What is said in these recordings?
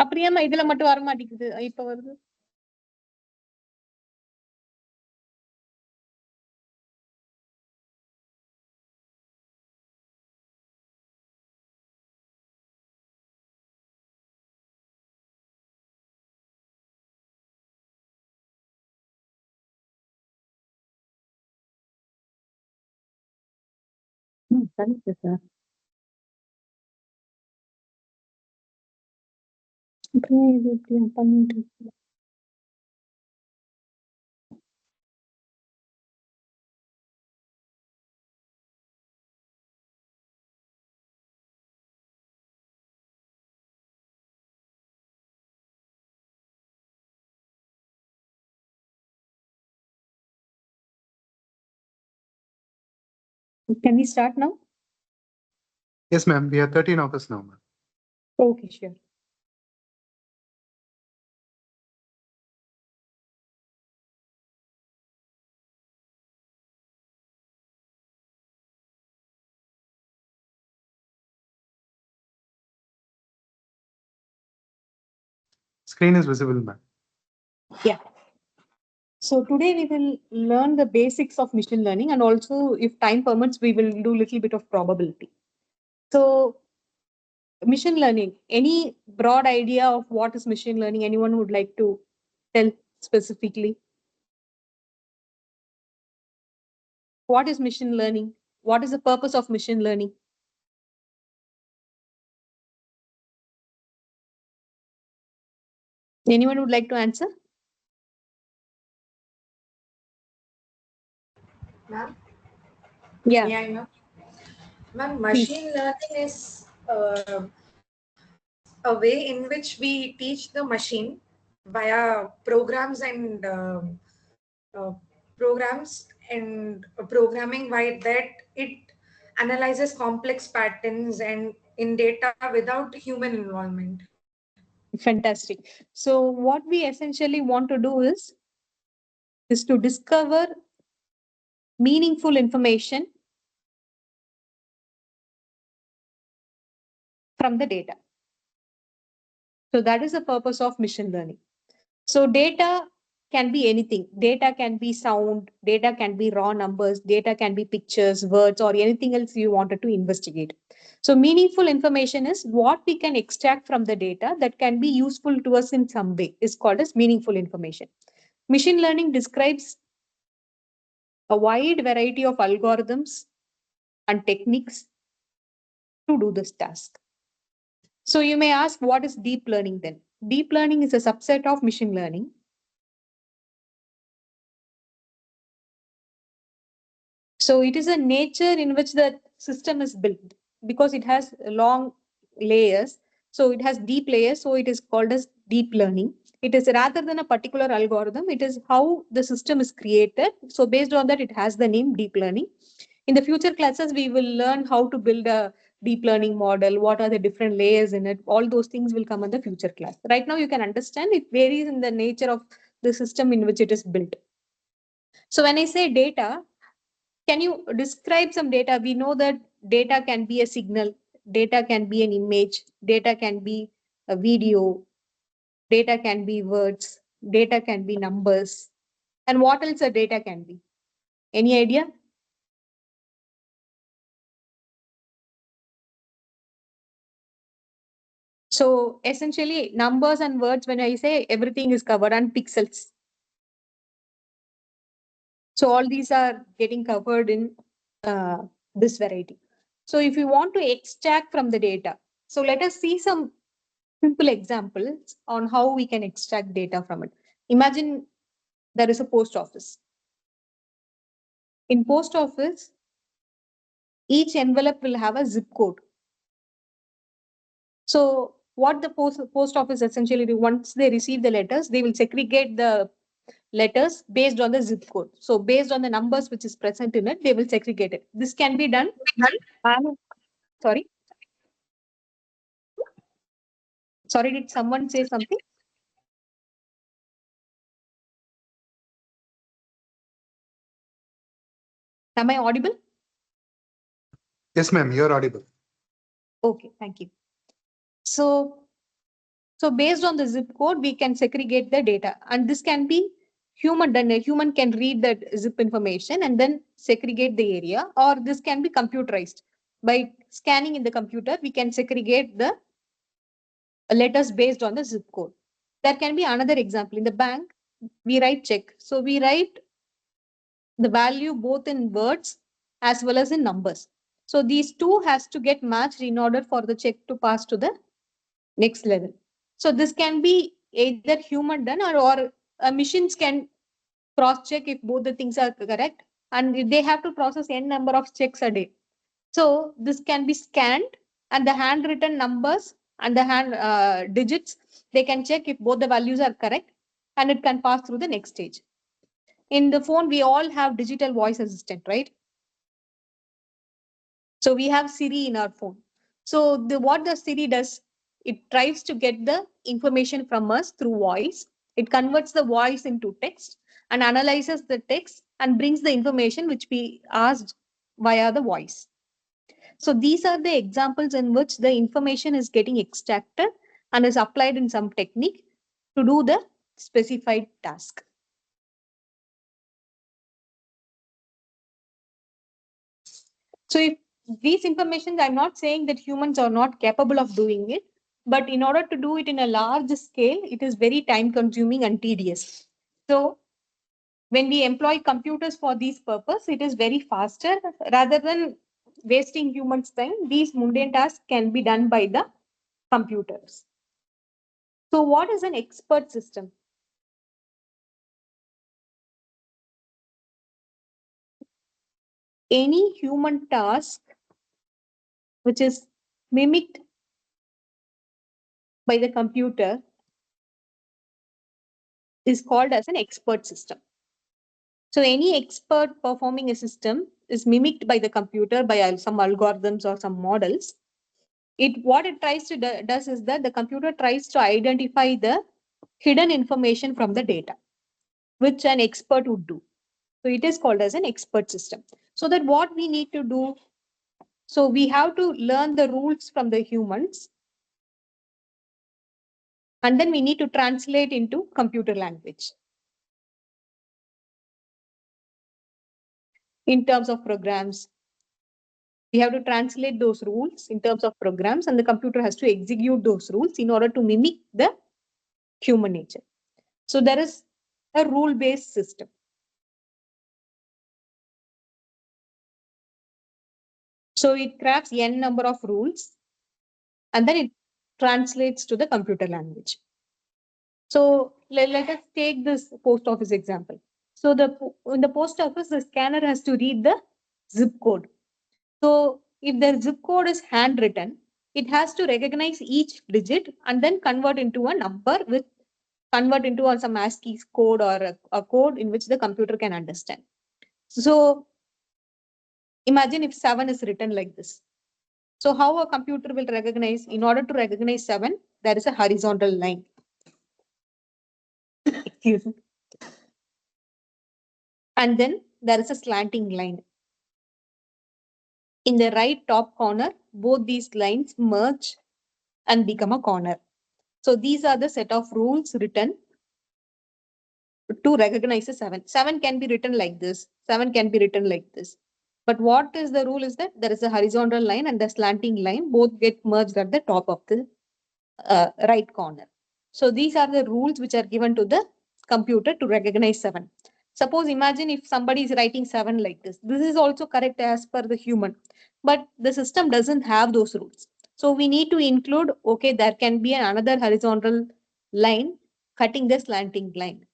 அப்படியேம்மா இதுல மட்டும் வர மாட்டேங்குது, இப்ப வருது. Correct sir. அப்புறம் இது இப்படி பண்ணிட்டு இருக்கு. Can we start now? Yes, ma'am. We are 13 of us now, ma'am. Okay, sure. Screen is visible, ma'am. Yeah. So today we will learn the basics of machine learning, and also, if time permits, we will do a little bit of probability. So machine learning, any broad idea of what is machine learning? Anyone would like to tell specifically? What is machine learning? What is the purpose of machine learning? Anyone would like to answer? Ma'am? Yeah. Yeah, ma'am, machine learning is a way in which we teach the machine via programs and programming, by that it analyzes complex patterns and in data without human involvement. Fantastic. So what we essentially want to do is to discover meaningful information from the data. So that is the purpose of machine learning. So data can be anything. Data can be sound, data can be raw numbers, data can be pictures, words, or anything else you wanted to investigate. So meaningful information is what we can extract from the data that can be useful to us in some way, is called as meaningful information. Machine learning describes a wide variety of algorithms and techniques to do this task. So you may ask, what is deep learning then? Deep learning is a subset of machine learning. So it is a nature in which the system is built because it has long layers. So it has deep layers. So it is called as deep learning. It is rather than a particular algorithm, it is how the system is created. So based on that, it has the name deep learning. In the future classes, we will learn how to build a deep learning model, what are the different layers in it. All those things will come in the future class. Right now, you can understand it varies in the nature of the system in which it is built. So when I say data, can you describe some data? We know that data can be a signal, data can be an image, data can be a video, data can be words, data can be numbers. And what else a data can be? Any idea? So essentially, numbers and words, when I say everything is covered, and pixels. So all these are getting covered in this variety. So if you want to extract from the data, so let us see some simple examples on how we can extract data from it. Imagine there is a post office. In post office, each envelope will have a zip code. So what the post office essentially do, once they receive the letters, they will segregate the letters based on the zip code. So based on the numbers which is present in it, they will segregate it. This can be done. Sorry. Sorry, did someone say something? Am I audible? Yes, ma'am, you're audible. Okay, thank you. So So based on the zip code, we can segregate the data, and this can be human done. A human can read that zip information and then segregate the area, or this can be computerized. By scanning in the computer, we can segregate the letters based on the zip code. There can be another example. In the bank, we write check. So we write the value both in words as well as in numbers. So these two has to get matched in order for the check to pass to the next level. So this can be either human done, or machines can cross check if both the things are correct, and they have to process n number of checks a day. So this can be scanned, and the handwritten numbers and the hand digits, they can check if both the values are correct, and it can pass through the next stage. In the phone, we all have digital voice assistant, right? So we have Siri in our phone. So what the Siri does, it tries to get the information from us through voice. It converts the voice into text and analyzes the text and brings the information which we asked via the voice. So these are the examples in which the information is getting extracted and is applied in some technique to do the specified task. So if these information, I'm not saying that humans are not capable of doing it, but in order to do it in a large scale, it is very time consuming and tedious. So when we employ computers for this purpose, it is very faster. Rather than wasting humans' time, these mundane tasks can be done by the computers. So what is an expert system? Any human task which is mimicked by the computer is called as an expert system. So any expert performing a system is mimicked by the computer by some algorithms or some models. What it tries to does is that the computer tries to identify the hidden information from the data, which an expert would do. So it is called as an expert system. So that what we need to do, so we have to learn the rules from the humans, and then we need to translate into computer language in terms of programs. We have to translate those rules in terms of programs, and the computer has to execute those rules in order to mimic the human nature. So there is a rule-based system. So it crafts n number of rules, and then it translates to the computer language. So let us take this post office example. So in the post office, the scanner has to read the zip code. So if the zip code is handwritten, it has to recognize each digit and then convert into a number with convert into some ASCII code or a code in which the computer can understand. So imagine if 7 is written like this. So how a computer will recognize, in order to recognize 7, there is a horizontal line. Excuse me. And then there is a slanting line. In the right top corner, both these lines merge and become a corner. So these are the set of rules written to recognize a 7. 7 can be written like this. 7 can be written like this. But what is the rule is that there is a horizontal line and the slanting line both get merged at the top of the right corner. So these are the rules which are given to the computer to recognize 7. Suppose imagine if somebody is writing 7 like this. This is also correct as per the human, but the system doesn't have those rules. So we need to include, okay, there can be another horizontal line cutting the slanting line.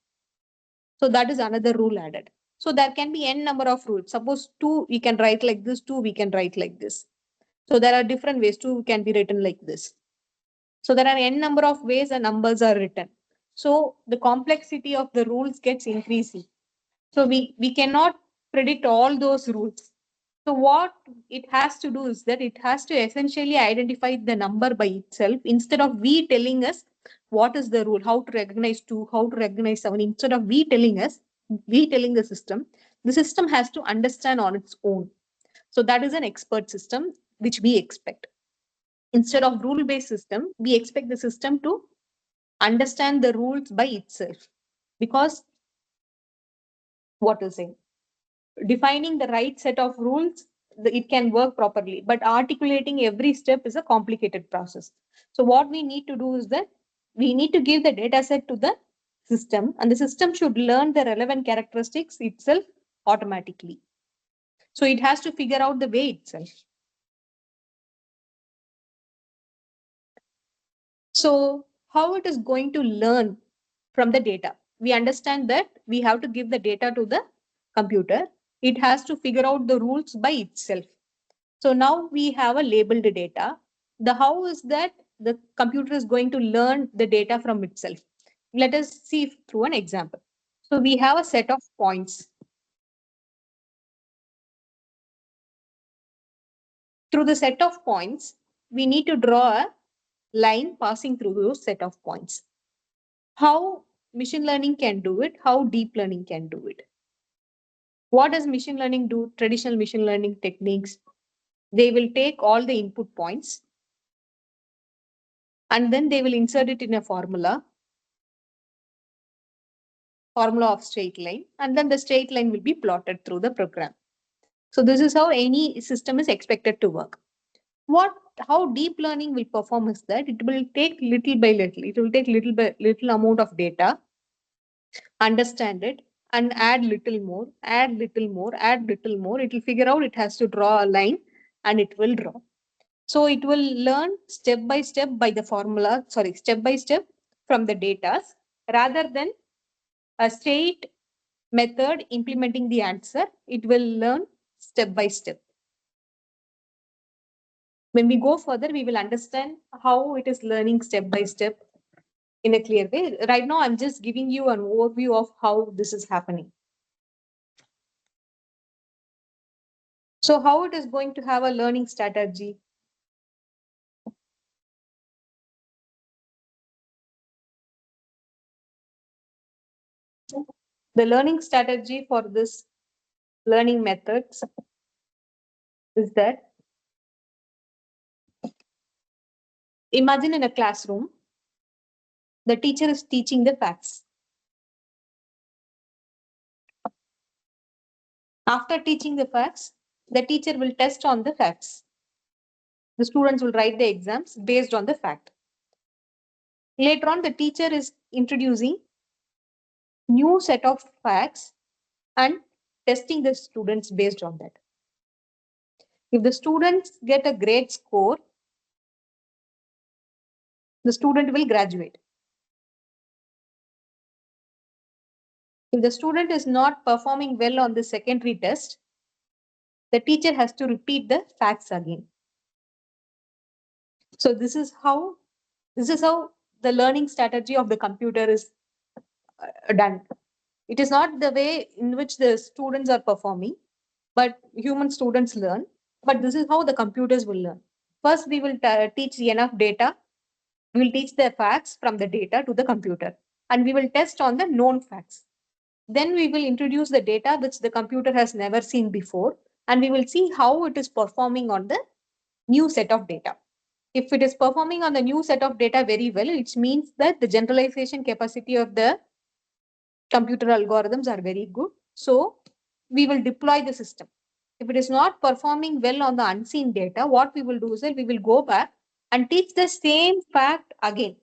So that is another rule added. So there can be n number of rules. Suppose 2 we can write like this, 2 we can write like this. So there are different ways. 2 can be written like this. So there are n number of ways the numbers are written. So the complexity of the rules gets increasing. So we cannot predict all those rules. So what it has to do is that it has to essentially identify the number by itself instead of we telling us what is the rule, how to recognize 2, how to recognize 7. Instead of we telling the system has to understand on its own. So that is an expert system which we expect. Instead of rule-based system, we expect the system to understand the rules by itself. Because what to say, defining the right set of rules, it can work properly, but articulating every step is a complicated process. So what we need to do is that we need to give the data set to the system, and the system should learn the relevant characteristics itself automatically. So it has to figure out the way itself. So how it is going to learn from the data? We understand that we have to give the data to the computer. It has to figure out the rules by itself. So now we have a labeled data. The how is that the computer is going to learn the data from itself. Let us see through an example. So we have a set of points. Through the set of points, we need to draw a line passing through those set of points. How machine learning can do it, how deep learning can do it. What does machine learning do? Traditional machine learning techniques, they will take all the input points and then they will insert it in a formula of straight line, and then the straight line will be plotted through the program. So this is how any system is expected to work. How deep learning will perform is that it will take little by little. It will take little amount of data, understand it, and add little more, add little more, add little more. It will figure out it has to draw a line, and it will draw. So it will learn step by step by the formula, step by step from the data, rather than a straight method implementing the answer. It will learn step by step. When we go further, we will understand how it is learning step by step in a clear way. Right now, I'm just giving you an overview of how this is happening. So how it is going to have a learning strategy? The learning strategy for this learning methods is that, imagine in a classroom, the teacher is teaching the facts. After teaching the facts, the teacher will test on the facts. The students will write the exams based on the fact. Later on, the teacher is introducing new set of facts and testing the students based on that. If the students get a great score, the student will graduate. If the student is not performing well on the secondary test, the teacher has to repeat the facts again. So this is how the learning strategy of the computer is done. It is not the way in which the students are performing, but human students learn. But this is how the computers will learn. First, we will teach enough data. We will teach the facts from the data to the computer, and we will test on the known facts. Then we will introduce the data which the computer has never seen before, and we will see how it is performing on the new set of data. If it is performing on the new set of data very well, it means that the generalization capacity of the computer algorithms are very good. So we will deploy the system. If it is not performing well on the unseen data, what we will do is that we will go back and teach the same fact again.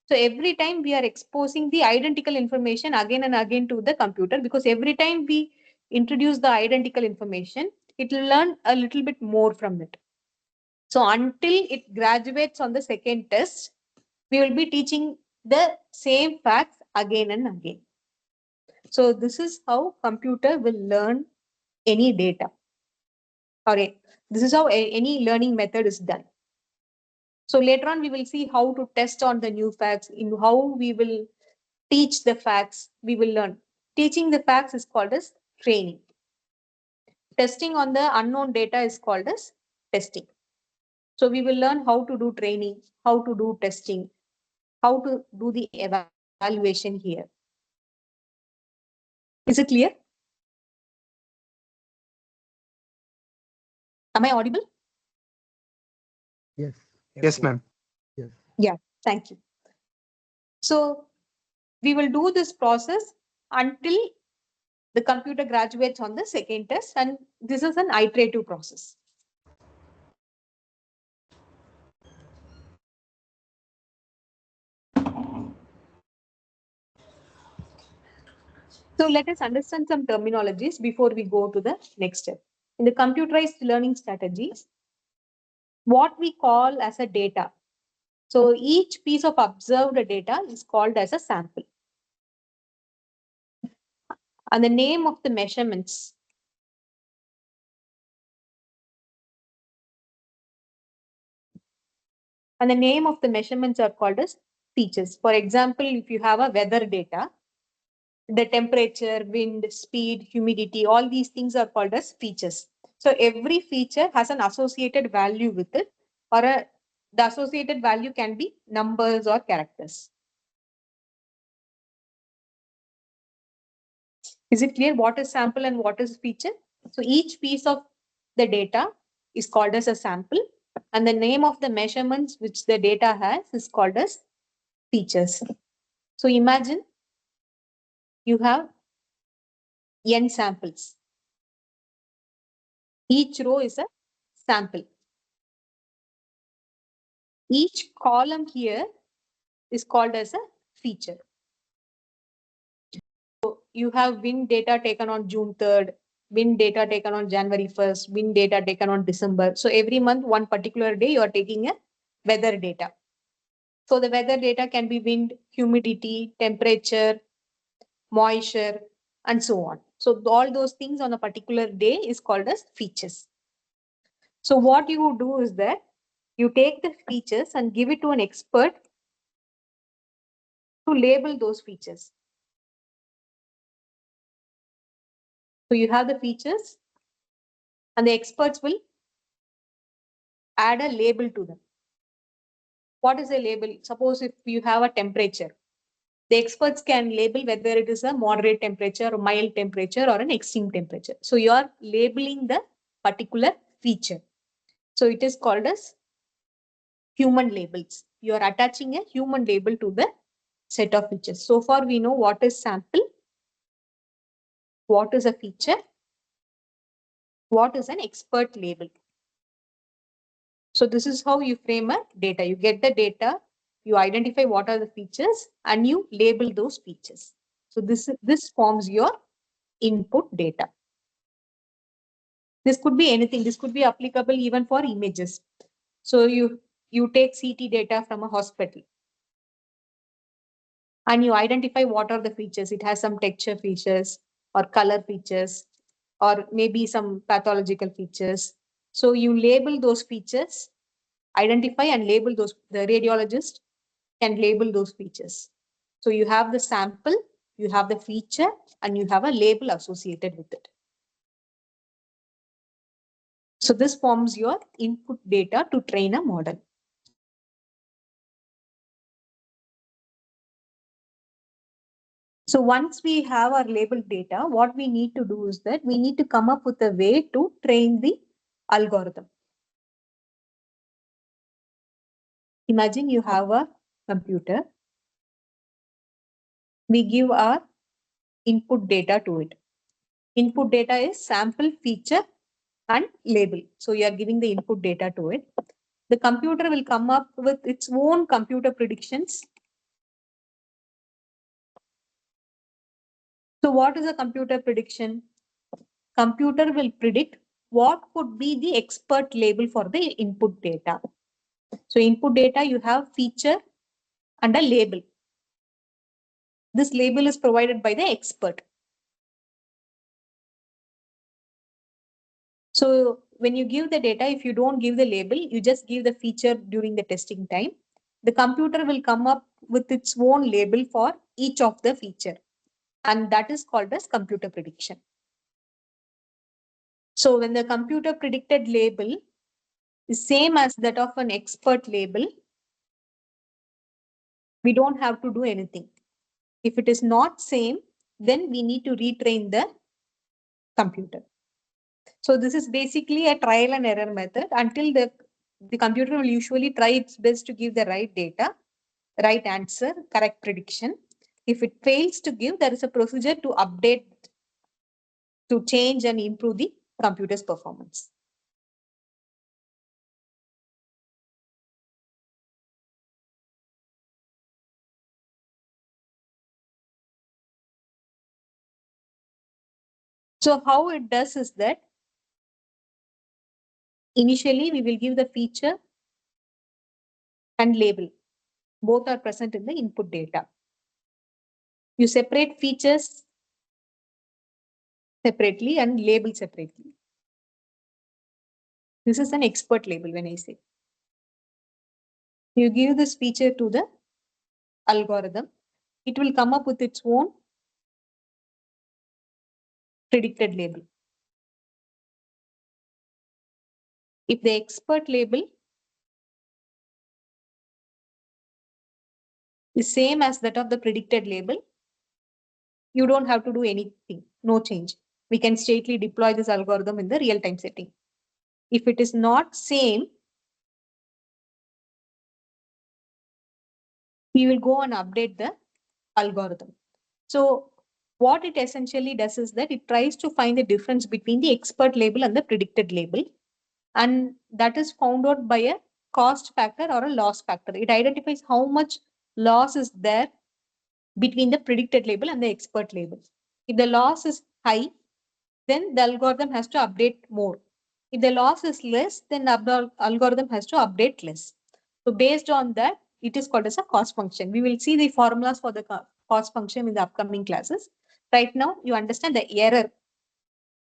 So every time we are exposing the identical information again and again to the computer, because every time we introduce the identical information, it will learn a little bit more from it. So until it graduates on the second test, we will be teaching the same facts again and again. So this is how computer will learn any data. This is how any learning method is done. So later on, we will see how to test on the new facts, in how we will teach the facts, we will learn. Teaching the facts is called as training. Testing on the unknown data is called as testing. So we will learn how to do training, how to do testing, how to do the evaluation here. Is it clear? Am I audible? Yes. Yes, ma'am. Yes. Yeah, thank you. So we will do this process until the computer graduates on the second test, and this is an iterative process. So let us understand some terminologies before we go to the next step. In the computerized learning strategies, what we call as a data. So each piece of observed data is called as a sample. And the name of the measurements. And the name of the measurements are called as features. For example, if you have a weather data, the temperature, wind, speed, humidity, all these things are called as features. So every feature has an associated value with it, or the associated value can be numbers or characters. Is it clear what is sample and what is feature? So each piece of the data is called as a sample, and the name of the measurements which the data has is called as features. So imagine you have n samples. Each row is a sample. Each column here is called as a feature. So you have wind data taken on June 3rd, wind data taken on January 1st, wind data taken on December. So every month, one particular day, you are taking a weather data. So the weather data can be wind, humidity, temperature, moisture, and so on. So all those things on a particular day is called as features. So what you do is that you take the features and give it to an expert to label those features. So you have the features and the experts will add a label to them. What is a label? Suppose if you have a temperature, the experts can label whether it is a moderate temperature, or mild temperature, or an extreme temperature. So you are labeling the particular feature. So it is called as human labels. You are attaching a human label to the set of features. So far we know what is sample, what is a feature, what is an expert label. So this is how you frame a data. You get the data, you identify what are the features, and you label those features. So this forms your input data. This could be anything. This could be applicable even for images. So you take CT data from a hospital and you identify what are the features. It has some texture features or color features or maybe some pathological features. So you label those features, identify and label those. The radiologist can label those features. So you have the sample, you have the feature, and you have a label associated with it. So this forms your input data to train a model. So once we have our labeled data, what we need to do is that we need to come up with a way to train the algorithm. Imagine you have a computer. We give our input data to it. Input data is sample, feature, and label. So you are giving the input data to it. The computer will come up with its own computer predictions. So what is a computer prediction? Computer will predict what could be the expert label for the input data. So input data, you have feature and a label. This label is provided by the expert. So when you give the data, if you don't give the label, you just give the feature during the testing time. The computer will come up with its own label for each of the feature. And that is called as computer prediction. So when the computer predicted label is same as that of an expert label, we don't have to do anything. If it is not same, then we need to retrain the computer. So this is basically a trial and error method until the computer will usually try its best to give the right data. right answer, correct prediction. If it fails to give, there is a procedure to update, to change and improve the computer's performance. So how it does is that initially we will give the feature and label. Both are present in the input data. You separate features separately and label separately. This is an expert label when I say. You give this feature to the algorithm. It will come up with its own predicted label. If the expert label is same as that of the predicted label, you don't have to do anything, no change. We can straightly deploy this algorithm in the real-time setting. If it is not same, we will go and update the algorithm. So what it essentially does is that it tries to find the difference between the expert label and the predicted label. And that is found out by a cost factor or a loss factor. It identifies how much loss is there between the predicted label and the expert label. If the loss is high, then the algorithm has to update more. If the loss is less, then the algorithm has to update less. So based on that, it is called as a cost function. We will see the formulas for the cost function in the upcoming classes. Right now, you understand the error,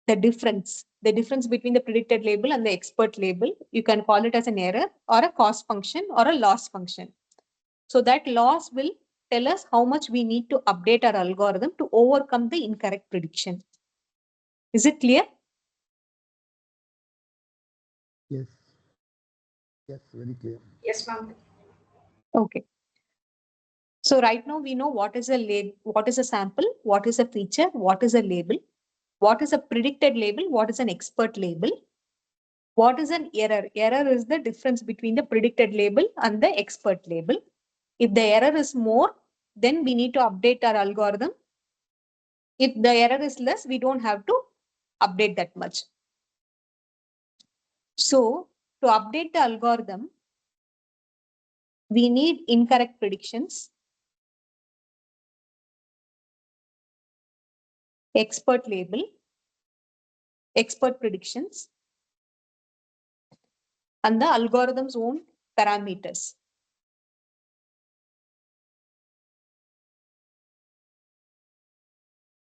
the difference between the predicted label and the expert label. You can call it as an error or a cost function or a loss function. So that loss will tell us how much we need to update our algorithm to overcome the incorrect prediction. Is it clear? Yes. Yes, very clear. Yes, ma'am. Okay. So right now we know what is a sample, what is a feature, what is a label, what is a predicted label, what is an expert label, what is an error. Error is the difference between the predicted label and the expert label. If the error is more, then we need to update our algorithm. If the error is less, we don't have to update that much. So to update the algorithm, we need incorrect predictions, expert label, expert predictions, and the algorithm's own parameters.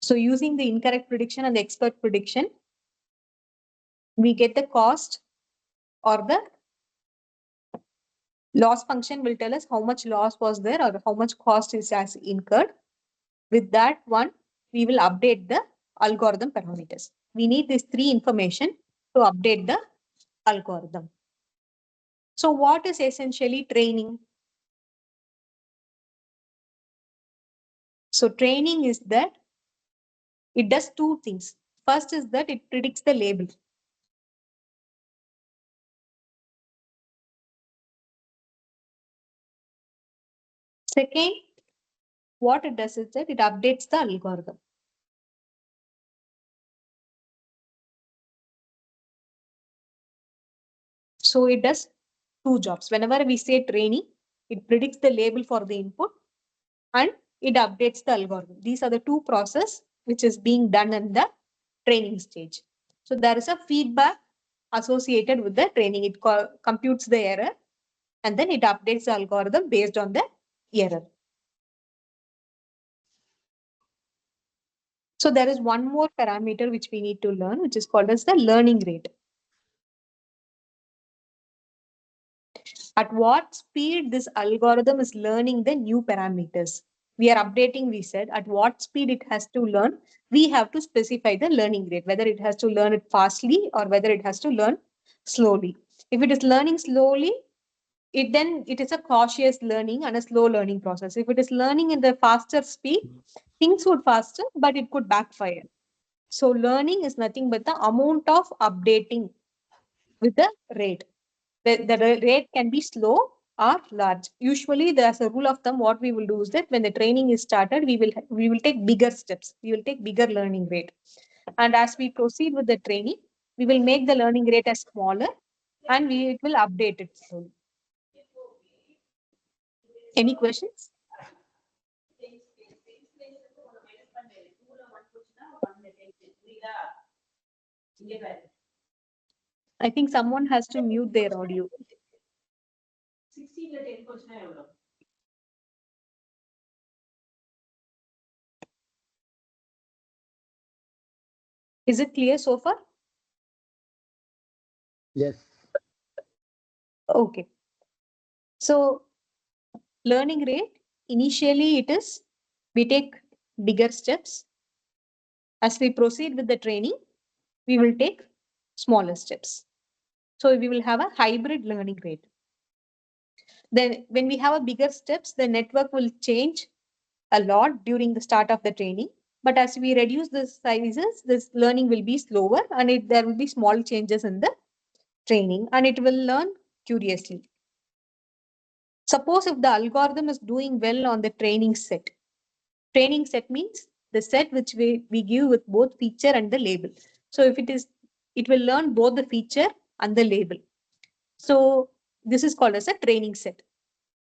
So using the incorrect prediction and the expert prediction, we get the cost, or the loss function will tell us how much loss was there or how much cost is as incurred. With that one, we will update the algorithm parameters. We need these three information to update the algorithm. So what is essentially training? So training is that it does two things. First is that it predicts the label. Second, what it does is that it updates the algorithm. So it does two jobs. Whenever we say training, it predicts the label for the input and it updates the algorithm. These are the two processes which is being done in the training stage. So there is a feedback associated with the training. It computes the error and then it updates the algorithm based on the error. So there is one more parameter which we need to learn, which is called as the learning rate. At what speed this algorithm is learning the new parameters. We are updating, we said, at what speed it has to learn. We have to specify the learning rate, whether it has to learn it fastly or whether it has to learn slowly. If it is learning slowly, it is a cautious learning and a slow learning process. If it is learning in the faster speed, things would faster, but it could backfire. So learning is nothing but the amount of updating with the rate. The rate can be slow are large. Usually there's a rule of thumb. What we will do is that when the training is started, we will take bigger steps. We will take bigger learning rate. And as we proceed with the training, we will make the learning rate as smaller and it will update it slowly. Any questions? I think someone has to mute their audio. Is it clear so far? Yes. Okay. So learning rate, initially it is, we take bigger steps. As we proceed with the training, we will take smaller steps. So we will have a hybrid learning rate. Then when we have a bigger steps, the network will change a lot during the start of the training. But as we reduce the sizes, this learning will be slower and there will be small changes in the training and it will learn curiously. Suppose if the algorithm is doing well on the training set. Training set means the set which we give with both feature and the label. So if it will learn both the feature and the label. So this is called as a training set.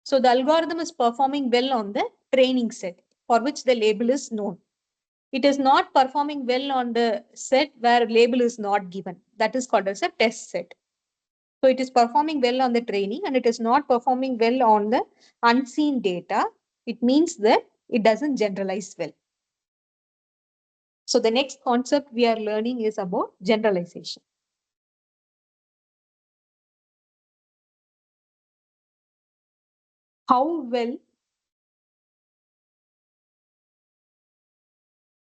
So the algorithm is performing well on the training set for which the label is known. It is not performing well on the set where label is not given. That is called as a test set. So it is performing well on the training and it is not performing well on the unseen data. It means that it doesn't generalize well. So the next concept we are learning is about generalization. How well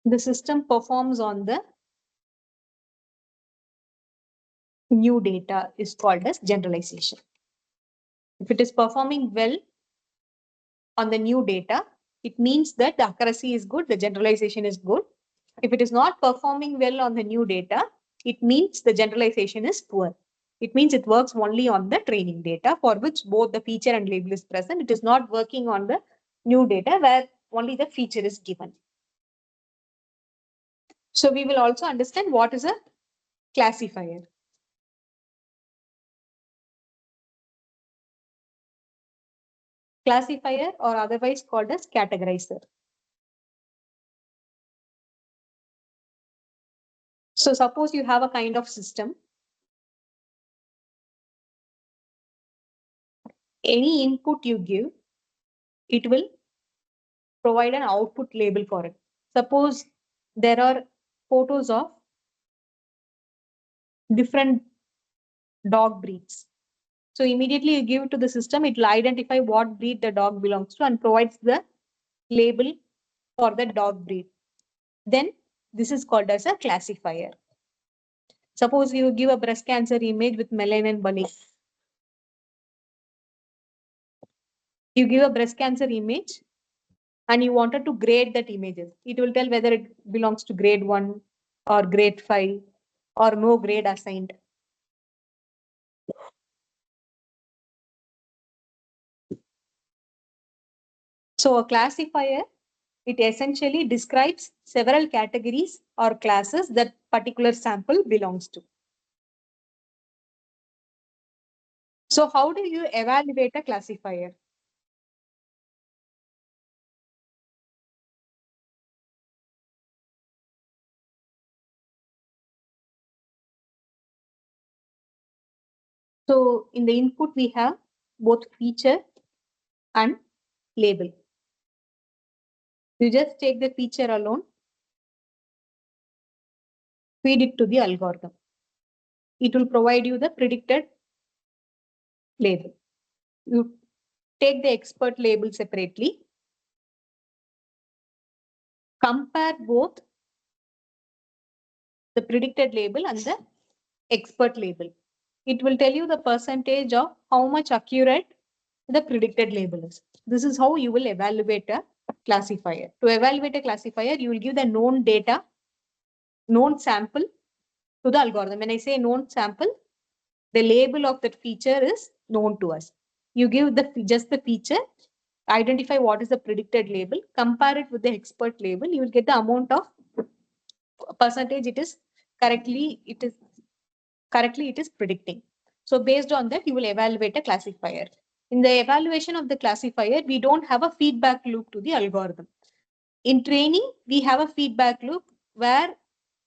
the system performs on the new data is called as generalization. If it is performing well on the new data, it means that the accuracy is good, the generalization is good. If it is not performing well on the new data, it means the generalization is poor. It means it works only on the training data for which both the feature and label is present. It is not working on the new data where only the feature is given. So we will also understand what is a classifier. Classifier or otherwise called as categorizer. So suppose you have a kind of system. Any input you give, it will provide an output label for it. Suppose there are photos of different dog breeds. So immediately you give it to the system, it will identify what breed the dog belongs to and provides the label for the dog breed. Then this is called as a classifier. Suppose you give a breast cancer image with melanin bunny. You give a breast cancer image and you wanted to grade that images. It will tell whether it belongs to grade 1 or grade 5 or no grade assigned. So a classifier, it essentially describes several categories or classes that particular sample belongs to. So how do you evaluate a classifier? So in the input, we have both feature and label. You just take the feature alone, feed it to the algorithm. It will provide you the predicted label. You take the expert label separately, compare both the predicted label and the expert label. It will tell you the percentage of how much accurate the predicted label is. This is how you will evaluate a classifier. To evaluate a classifier, you will give the known data, known sample to the algorithm. When I say known sample, the label of that feature is known to us. You give just the feature, identify what is the predicted label, compare it with the expert label, you will get the amount of percentage it is correctly it is predicting. So based on that, you will evaluate a classifier. In the evaluation of the classifier, we don't have a feedback loop to the algorithm. In training, we have a feedback loop where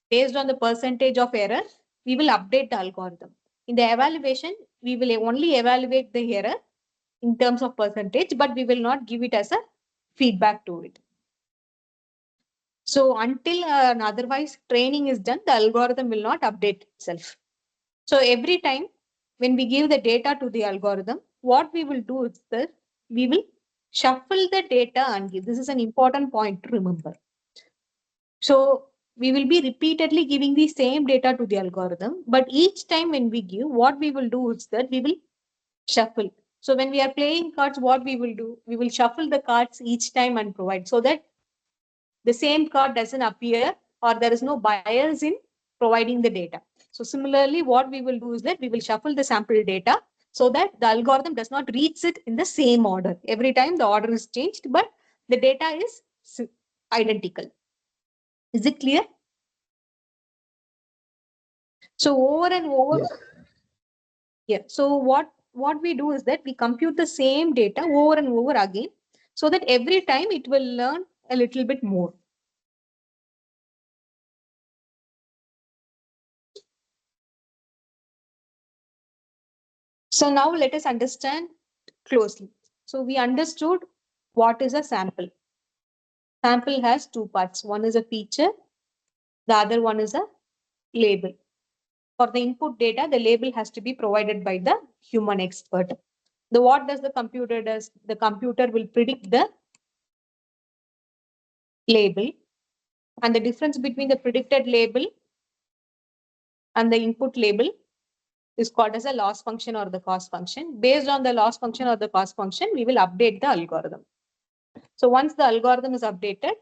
based on the percentage of error, we will update the algorithm. In the evaluation, we will only evaluate the error in terms of percentage, but we will not give it as a feedback to it. So until otherwise training is done, the algorithm will not update itself. So every time when we give the data to the algorithm, what we will do is that we will shuffle the data and give. This is an important point to remember. So we will be repeatedly giving the same data to the algorithm, but each time when we give, what we will do is that we will shuffle. So when we are playing cards, what we will do, we will shuffle the cards each time and provide so that the same card doesn't appear or there is no bias in providing the data. So similarly, what we will do is that we will shuffle the sample data so that the algorithm does not reach it in the same order. Every time the order is changed, but the data is identical. Is it clear? So over and over, Yes. yeah. So what we do is that we compute the same data over and over again, so that every time it will learn a little bit more. So now let us understand closely. So we understood what is a sample. Sample has two parts. One is a feature, the other one is a label. For the input data, the label has to be provided by the human expert. What does the computer does? The computer will predict the label, and the difference between the predicted label and the input label is called as a loss function or the cost function. Based on the loss function or the cost function, we will update the algorithm. So once the algorithm is updated,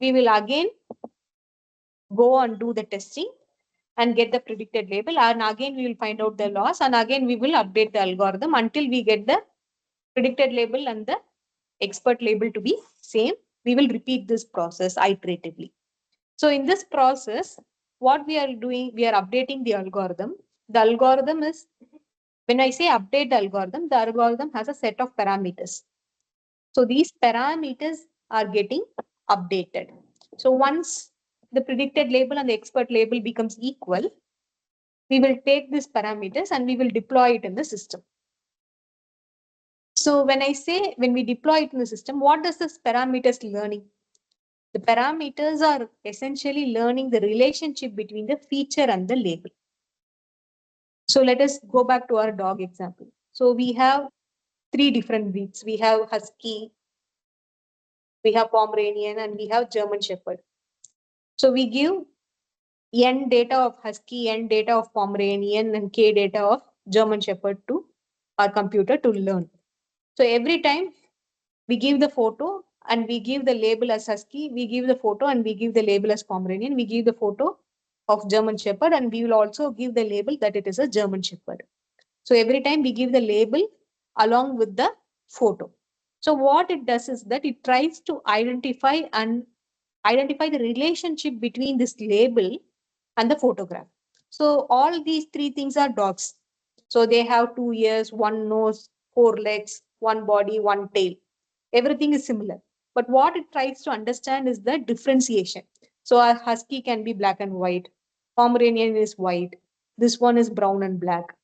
we will again go and do the testing and get the predicted label. And again, we will find out the loss. And again, we will update the algorithm until we get the predicted label and the expert label to be same. We will repeat this process iteratively. So in this process, what we are doing, we are updating the algorithm. The algorithm is, when I say update the algorithm has a set of parameters. So these parameters are getting updated. So once the predicted label and the expert label becomes equal, we will take these parameters and we will deploy it in the system. So when I say when we deploy it in the system, what does this parameters learning? The parameters are essentially learning the relationship between the feature and the label. So let us go back to our dog example. So we have three different breeds. We have Husky, we have Pomeranian, and we have German Shepherd. So we give N data of Husky, N data of Pomeranian, and K data of German Shepherd to our computer to learn. So every time we give the photo and we give the label as Husky, we give the photo and we give the label as Pomeranian, we give the photo of German Shepherd, and we will also give the label that it is a German Shepherd. So every time we give the label along with the photo. So what it does is that it tries to identify the relationship between this label and the photograph. So all these three things are dogs. So they have 2 ears, one nose, four legs, one body, one tail. Everything is similar. But what it tries to understand is the differentiation. So a husky can be black and white. Pomeranian is white. This one is brown and black.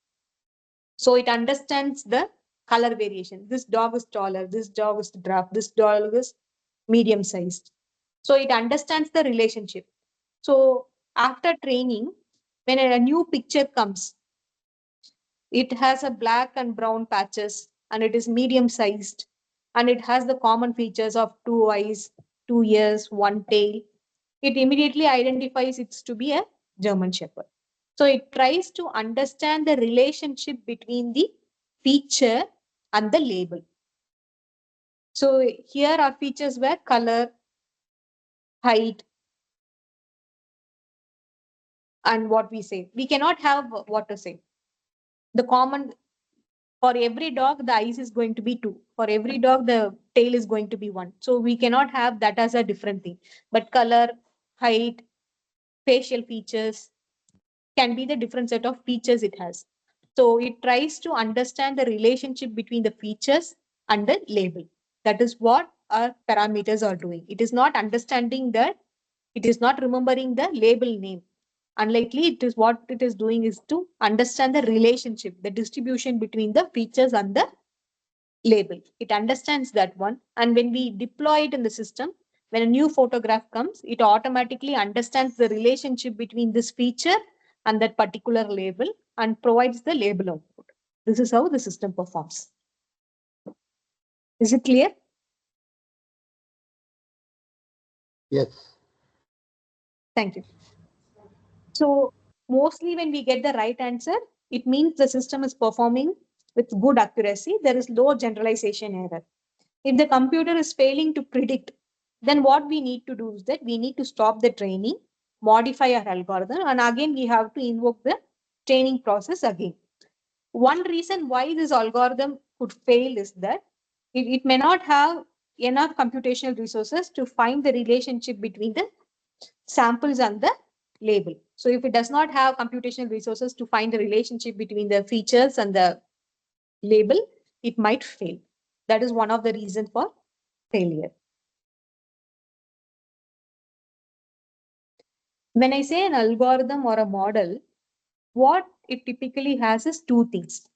So it understands the color variation. This dog is taller. This dog is dwarf. This dog is medium sized. So it understands the relationship. So after training, when a new picture comes, it has a black and brown patches and it is medium sized and it has the common features of two eyes, 2 ears, one tail. It immediately identifies it to be a German Shepherd. So it tries to understand the relationship between the feature and the label. So here our features were color, height, and what we say. We cannot have what to say. The common For every dog, the eyes is going to be 2. For every dog, the tail is going to be 1. So we cannot have that as a different thing. But color, height, facial features can be the different set of features it has. So it tries to understand the relationship between the features and the label. That is what our parameters are doing. It is not understanding that, it is not remembering the label name. Unlikely, it is what it is doing is to understand the relationship, the distribution between the features and the label. It understands that one. And when we deploy it in the system, when a new photograph comes, it automatically understands the relationship between this feature and that particular label and provides the label output. This is how the system performs. Is it clear? Yes. Thank you. So mostly when we get the right answer, it means the system is performing with good accuracy. There is low generalization error. If the computer is failing to predict, then what we need to do is that we need to stop the training, modify our algorithm, and again we have to invoke the training process again. One reason why this algorithm could fail is that it may not have enough computational resources to find the relationship between the samples and the label. So if it does not have computational resources to find the relationship between the features and the label, it might fail. That is one of the reasons for failure. When I say an algorithm or a model, what it typically has is two things.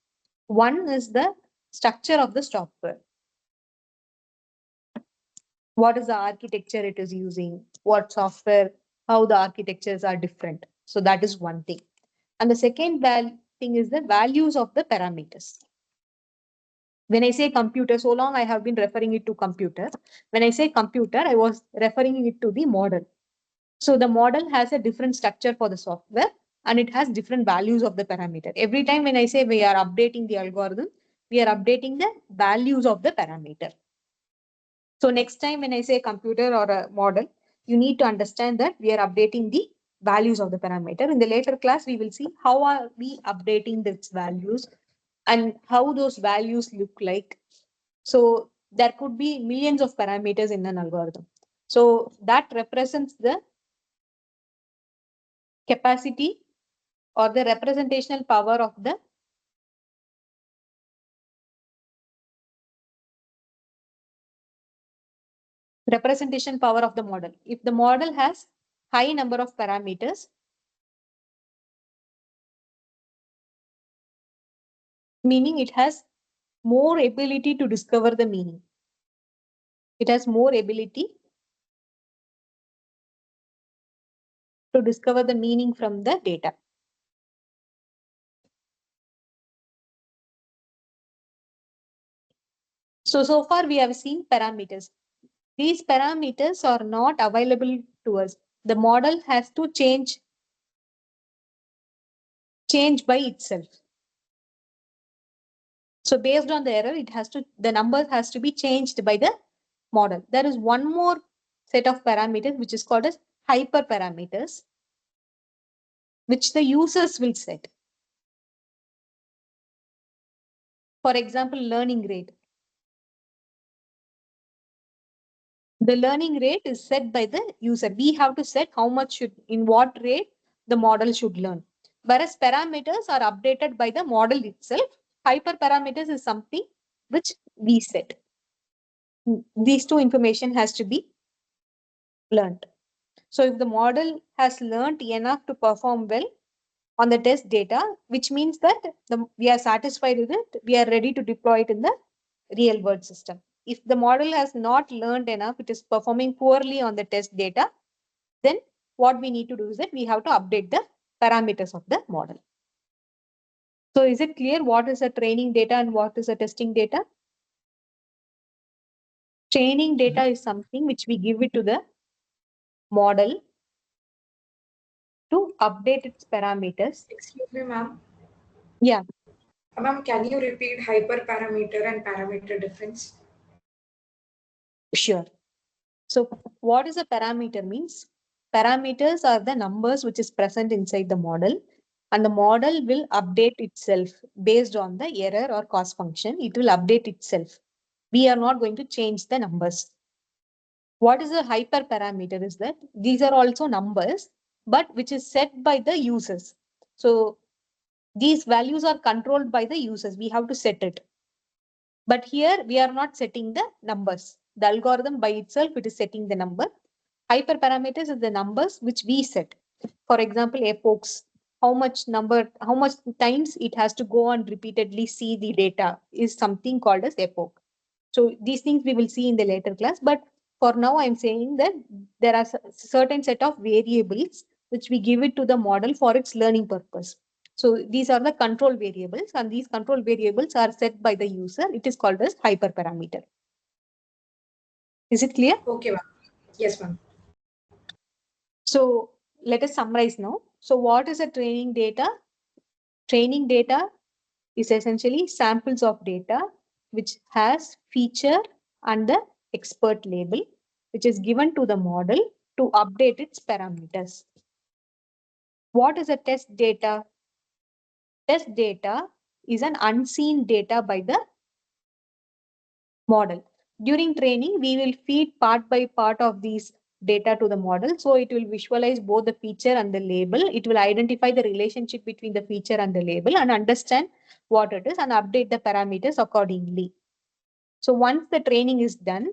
One is the structure of the software. What is the architecture it is using? What software, how the architectures are different. So that is one thing. And the second thing is the values of the parameters. When I say computer, so long I have been referring it to computer. When I say computer, I was referring it to the model. So the model has a different structure for the software and it has different values of the parameter. Every time when I say we are updating the algorithm, we are updating the values of the parameter. So next time when I say computer or a model, you need to understand that we are updating the values of the parameter. In the later class, we will see how are we updating these values and how those values look like. So there could be millions of parameters in an algorithm. So that represents the capacity or the representational power of the model. If the model has high number of parameters, meaning it has more ability to discover the meaning. It has more ability to discover the meaning from the data. So far we have seen parameters. These parameters are not available to us. The model has to change by itself. So based on the error, the number has to be changed by the model. There is one more set of parameters which is called as hyperparameters, which the users will set. For example, learning rate. The learning rate is set by the user. We have to set in what rate the model should learn. Whereas parameters are updated by the model itself. Hyperparameters is something which we set. These two information has to be learned. So if the model has learned enough to perform well on the test data, which means that we are satisfied with it, we are ready to deploy it in the real world system. If the model has not learned enough, it is performing poorly on the test data, then what we need to do is that we have to update the parameters of the model. So is it clear what is a training data and what is a testing data? Training data is something which we give it to the model to update its parameters. Excuse me, ma'am. Yeah, Ma'am, can you repeat hyperparameter and parameter difference? sure. So what is a parameter means? Parameters are the numbers which is present inside the model. and the model will update itself based on the error or cost function. It will update itself. We are not going to change the numbers. What is a hyperparameter is that these are also numbers, but which is set by the users. So these values are controlled by the users. We have to set it. But here we are not setting the numbers. The algorithm by itself, it is setting the number. Hyperparameters is the numbers which we set. For example, epochs, how much times it has to go and repeatedly see the data is something called as epoch. So these things we will see in the later class. But for now, I'm saying that there are certain set of variables which we give it to the model for its learning purpose. So these are the control variables, and these control variables are set by the user. It is called as hyperparameter. Is it clear? Okay, ma'am. Yes, ma'am. So let us summarize now. So what is a training data? Training data is essentially samples of data which has feature and the expert label, which is given to the model to update its parameters. What is a test data? Test data is an unseen data by the model. During training, we will feed part by part of these data to the model. So it will visualize both the feature and the label. It will identify the relationship between the feature and the label and understand what it is and update the parameters accordingly. So once the training is done,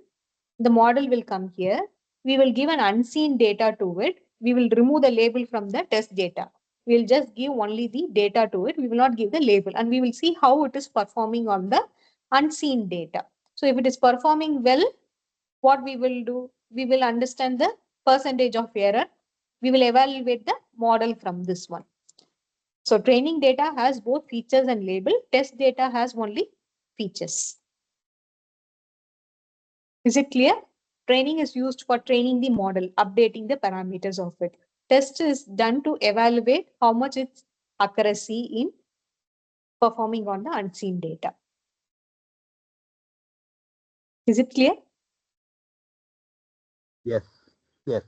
the model will come here. We will give an unseen data to it. We will remove the label from the test data. We'll just give only the data to it. We will not give the label, and we will see how it is performing on the unseen data. So if it is performing well, what we will do, we will understand the percentage of error. We will evaluate the model from this one. So training data has both features and label. Test data has only features. Is it clear? Training is used for training the model, updating the parameters of it. Test is done to evaluate how much its accuracy in performing on the unseen data. Is it clear? Yes. Yes.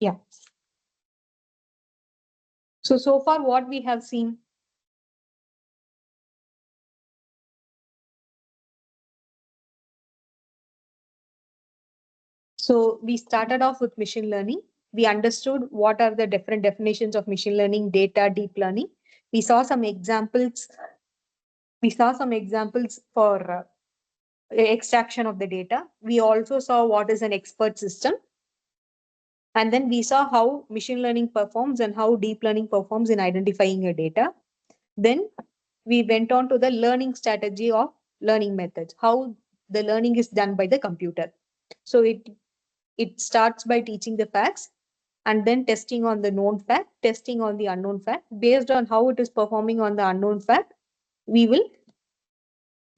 Yeah. So far what we have seen. So we started off with machine learning. We understood what are the different definitions of machine learning, data, deep learning. We saw some examples. We saw some examples for extraction of the data. We also saw what is an expert system. And then we saw how machine learning performs and how deep learning performs in identifying your data. Then we went on to the learning strategy of learning methods, how the learning is done by the computer. So it starts by teaching the facts and then testing on the known fact, testing on the unknown fact. Based on how it is performing on the unknown fact, we will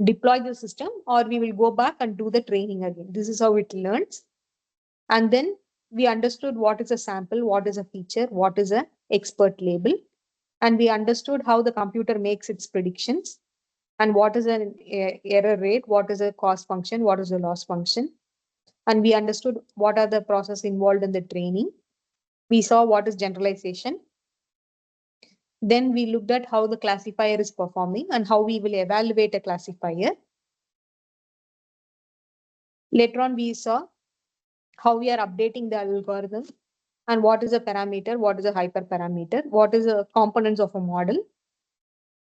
deploy the system or we will go back and do the training again. This is how it learns. And then we understood what is a sample, what is a feature, what is an expert label. And we understood how the computer makes its predictions and what is an error rate, what is a cost function, what is a loss function. And we understood what are the process involved in the training. We saw what is generalization. Then we looked at how the classifier is performing and how we will evaluate a classifier. Later on, we saw how we are updating the algorithm and what is a parameter, what is a hyperparameter, what is the components of a model,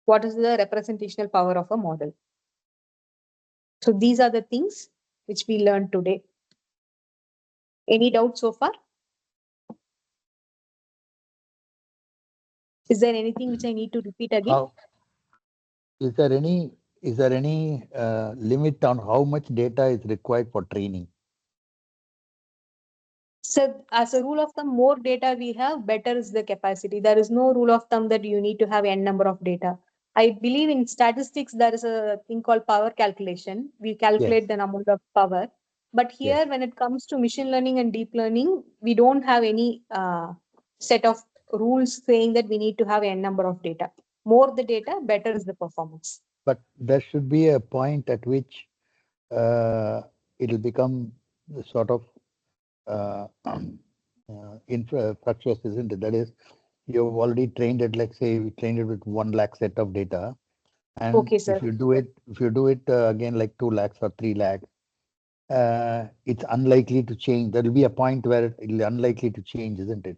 what is the representational power of a model. So these are the things which we learned today. Any doubts so far? Is there anything which I need to repeat again? How is there any limit on how much data is required for training? So as a rule of thumb, more data we have, better is the capacity. There is no rule of thumb that you need to have n number of data. I believe in statistics, there is a thing called power calculation. We calculate the amount of power. But here, when it comes to machine learning and deep learning, we don't have any set of rules saying that we need to have n number of data. More the data, better is the performance. But there should be a point at which it'll become sort of infructuous, isn't it? That is, you've already trained it, like say we trained it with 1 lakh set of data. And Okay, sir. if you do it again like 2 lakhs or 3 lakhs, it's unlikely to change. There will be a point where it will be unlikely to change, isn't it?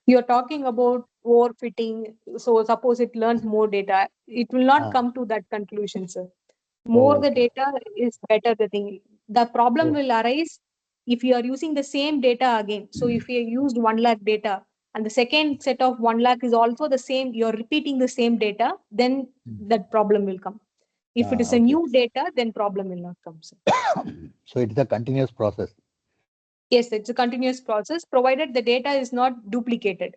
You're talking about overfitting. So suppose it learns more data, it will not Ah. come to that conclusion, sir. Oh, More the okay. data is better the thing. The problem Oh. will arise if you are using the same data again. So if you used 1 lakh data and the second set of 1 lakh is also the same, you're repeating the same data, then that problem will come. If it is a Okay. new data, then problem will not come, sir. So it is a continuous process. Yes, it's a continuous process provided the data is not duplicated.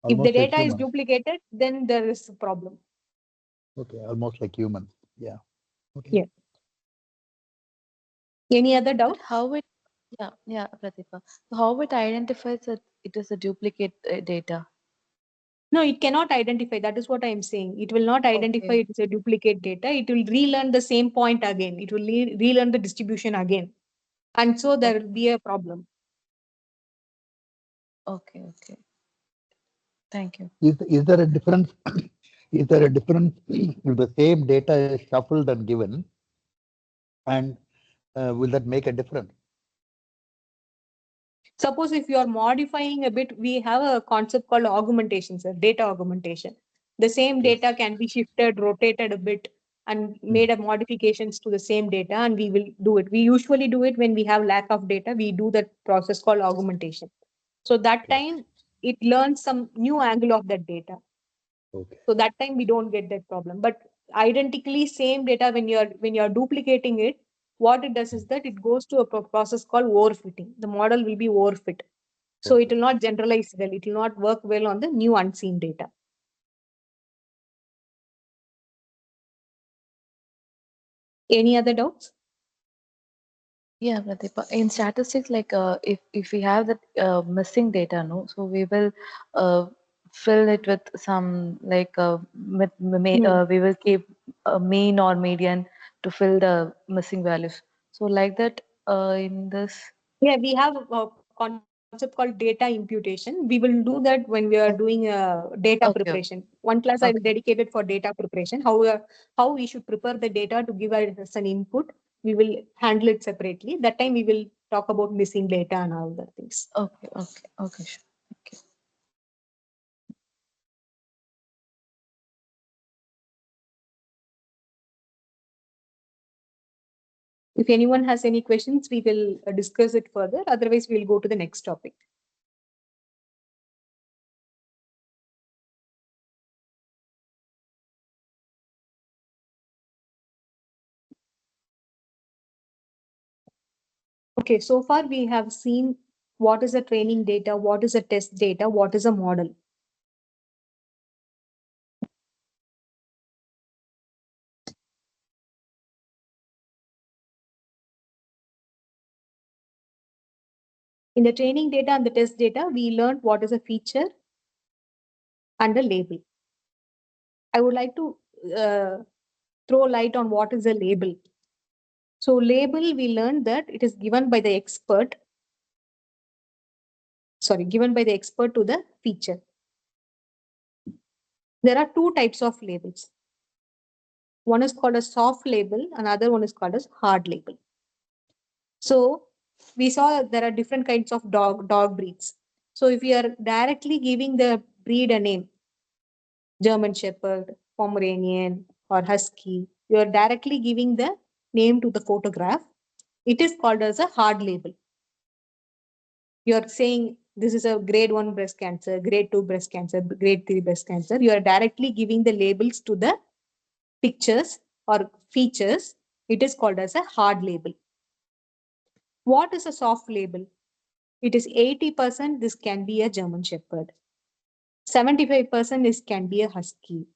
If the Almost like data is human. duplicated, then there is a problem. Okay, almost like human. Yeah. Okay. Yeah. Any other But doubt? how it, yeah, Pratibha. So how it identifies that it is a duplicate data? No, it cannot identify. That is what I am saying. It will not identify Okay, it is a duplicate data. It will relearn the same point again. It will relearn the distribution again. And so there will be a problem. okay. Thank you. Is there a difference? Is there a difference if the same data is shuffled and given, and will that make a difference? Suppose if you are modifying a bit, we have a concept called augmentation, sir, data augmentation. The same Okay. data can be shifted, rotated a bit, and made a modifications to the same data, and we will do it. We usually do it when we have lack of data. We do that process called augmentation. So that Okay. time it learns some new angle of that data. Okay. So that time we don't get that problem. But identically same data, when you're duplicating it, what it does is that it goes to a process called overfitting. The model will be overfit. So it Okay. will not generalize well. It will not work well on the new unseen data. Any other doubts? Yeah, Pratibha. In statistics, like if we have that missing data, no, so we will uh, fill it with some like Hmm. we will keep a mean or median to fill the missing values. So like that, in this. Yeah, we have a concept called data imputation. We will do that when we are doing data Okay, preparation. One class I will okay, dedicate it for data preparation. How we should prepare the data to give us an input. We will handle it separately. That time we will talk about missing data and all the things. okay, sure. Thank you. If anyone has any questions, we will discuss it further. Otherwise, we'll go to the next topic. Okay, so far we have seen what is a training data, what is a test data, what is a model. In the training data and the test data, we learned what is a feature and a label. I would like to uh, throw light on what is a label. So label, we learned that it is given by the expert, given by the expert to the feature. There are two types of labels. One is called a soft label, another one is called as hard label. So we saw there are different kinds of dog breeds. So if you are directly giving the breed a name, German Shepherd, Pomeranian, or Husky, you are directly giving the name to the photograph. It is called as a hard label. You are saying this is a grade 1 breast cancer, grade 2 breast cancer, grade 3 breast cancer. You are directly giving the labels to the pictures or features. It is called as a hard label. What is a soft label? It is 80% this can be a German Shepherd. 75% this can be a Husky.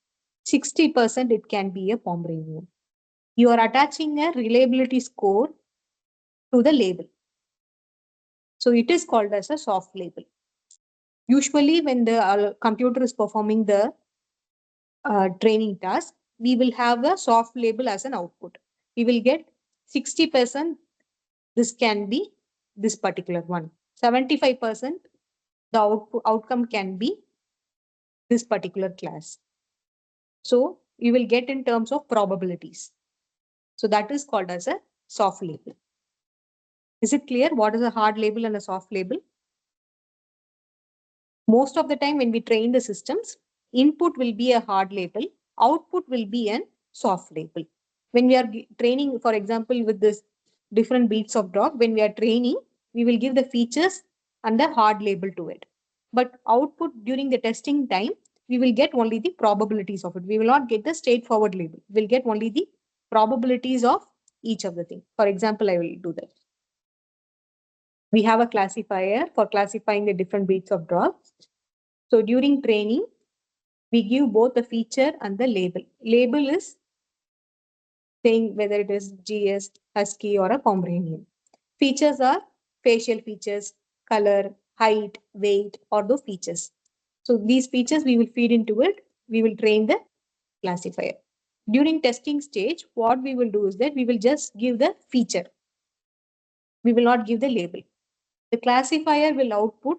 60% it can be a Pomeranian. You are attaching a reliability score to the label. So it is called as a soft label. Usually when the computer is performing the training task, we will have a soft label as an output. We will get 60% this can be this particular one. 75% the outcome can be this particular class. So you will get in terms of probabilities. So that is called as a soft label. Is it clear what is a hard label and a soft label? Most of the time when we train the systems, input will be a hard label, output will be a soft label. When we are training, for example, with this different breeds of dog, when we are training, we will give the features and the hard label to it. But output during the testing time, we will get only the probabilities of it. We will not get the straightforward label. We'll get only the probabilities of each of the things. For example, I will do that. We have a classifier for classifying the different breeds of dogs. So during training, we give both the feature and the label. Label is saying whether it is GS, Husky, or a Pomeranian. Features are facial features, color, height, weight, or the features. So these features we will feed into it. We will train the classifier. During testing stage, what we will do is that we will just give the feature. We will not give the label. The classifier will output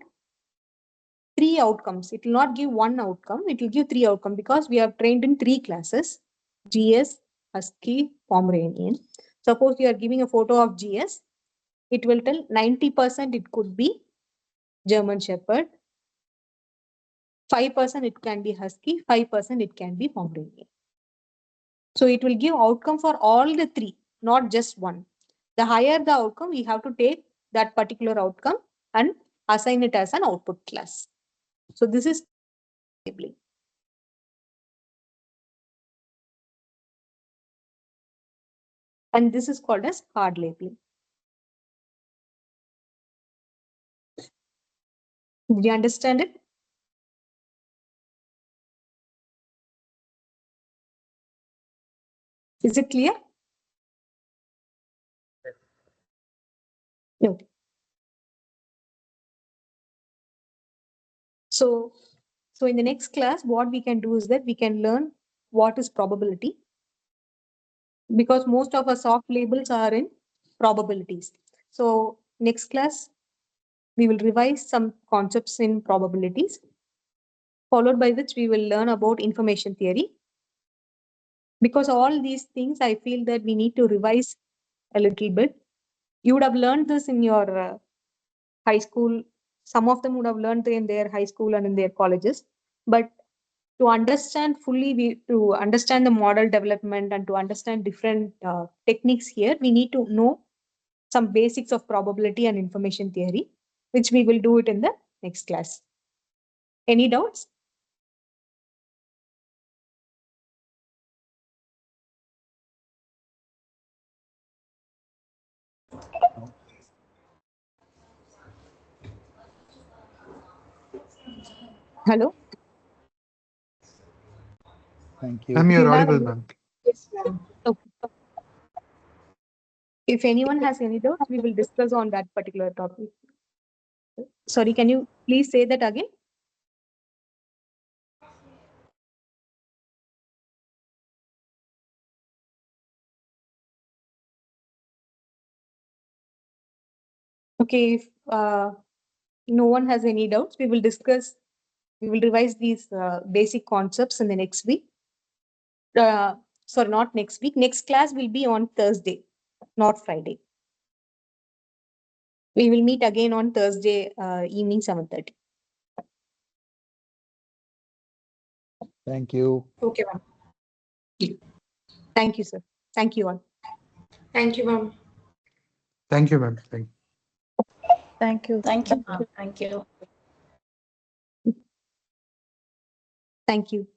3 outcomes. It will not give one outcome. It will give 3 outcomes because we have trained in 3 classes: GS, Husky, Pomeranian. Suppose you are giving a photo of GS, it will tell 90% it could be German Shepherd, 5% it can be Husky, 5% it can be Pomeranian. So it will give outcome for all the 3, not just one. The higher the outcome, we have to take that particular outcome and assign it as an output class. So this is labeling. And this is called as hard labeling. Did you understand it? Is it clear? No. So in the next class, what we can do is that we can learn what is probability, because most of our soft labels are in probabilities. So next class, we will revise some concepts in probabilities, followed by which we will learn about information theory. Because all these things, I feel that we need to revise a little bit. You would have learned this in your high school. Some of them would have learned in their high school and in their colleges. But to understand fully, to understand the model development and to understand different techniques here, we need to know some basics of probability and information theory, which we will do it in the next class. Any doubts? Hello? Thank you. Ma'am, If you you're have audible, any, ma'am. Yes, ma'am. okay. If anyone has any doubts, we will discuss on that particular topic. Sorry, can you please say that again? Okay, if no one has any doubts, we will discuss, we will revise these basic concepts in the next week. Sorry, not next week. Next class will be on Thursday, not Friday. We will meet again on Thursday evening 7:30. Thank you. Okay, ma'am. Thank you, sir. Thank you all. Thank you, ma'am. Thank you, ma'am. Thank you. Thank you. Thank you, ma'am. Thank you. Thank you.